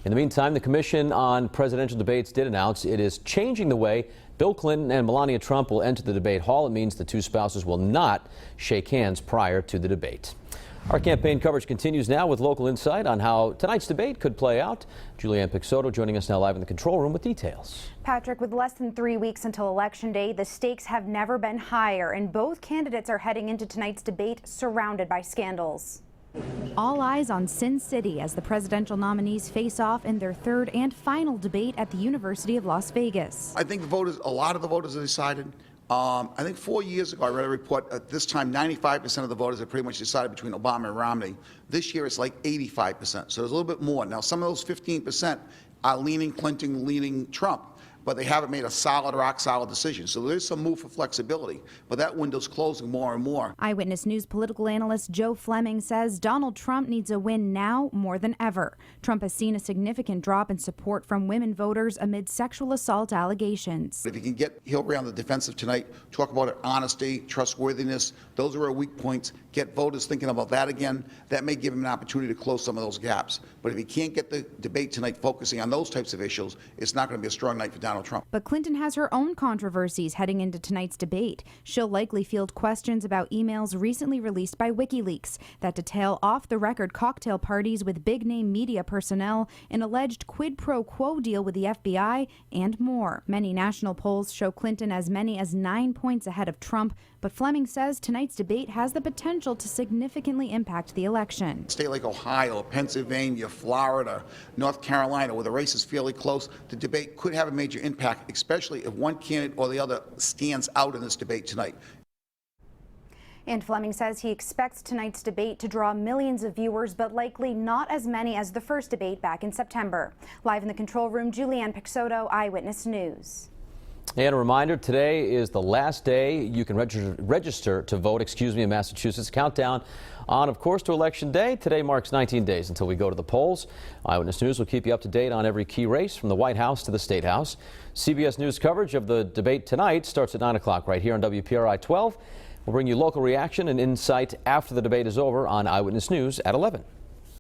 In the meantime, the Commission on Presidential Debates did announce it is changing the way Bill Clinton and Melania Trump will enter the debate hall. It means the two spouses will not shake hands prior to the debate. Our campaign coverage continues now with local insight on how tonight's debate could play out. Julianne Pixoto joining us now live in the control room with details. Patrick, with less than 3 weeks until Election Day, the stakes have never been higher, and both candidates are heading into tonight's debate surrounded by scandals. All eyes on Sin City as the presidential nominees face off in their third and final debate at the University of Las Vegas. I think a lot of the voters have decided. I think 4 years ago, I read a report, at this time 95% of the voters have pretty much decided between Obama and Romney. This year it's like 85%, so there's a little bit more. Now some of those 15% are leaning Clinton, leaning Trump, but they haven't made a solid, rock-solid decision. So there's some move for flexibility, but that window's closing more and more. Eyewitness News political analyst Joe Fleming says Donald Trump needs a win now more than ever. Trump has seen a significant drop in support from women voters amid sexual assault allegations. If you can get Hillary on the defensive tonight, talk about her honesty, trustworthiness, those are her weak points, get voters thinking about that again, that may give him an opportunity to close some of those gaps. But if he can't get the debate tonight focusing on those types of issues, it's not going to be a strong night for Donald Trump. But Clinton has her own controversies heading into tonight's debate. She'll likely field questions about emails recently released by WikiLeaks that detail off-the-record cocktail parties with big-name media personnel, an alleged quid pro quo deal with the FBI, and more. Many national polls show Clinton as many as 9 points ahead of Trump, but Fleming says tonight's debate has the potential to significantly impact the election. A state like Ohio, Pennsylvania, Florida, North Carolina, where the race is fairly close, the debate could have a major impact, especially if one candidate or the other stands out in this debate tonight. And Fleming says he expects tonight's debate to draw millions of viewers, but likely not as many as the first debate back in September. Live in the control room, Julianne Pixoto, Eyewitness News. And a reminder, today is the last day you can register to vote, in Massachusetts. Countdown on, of course, to Election Day. Today marks 19 days until we go to the polls. Eyewitness News will keep you up to date on every key race from the White House to the State House. CBS News coverage of the debate tonight starts at 9 o'clock right here on WPRI 12. We'll bring you local reaction and insight after the debate is over on Eyewitness News at 11.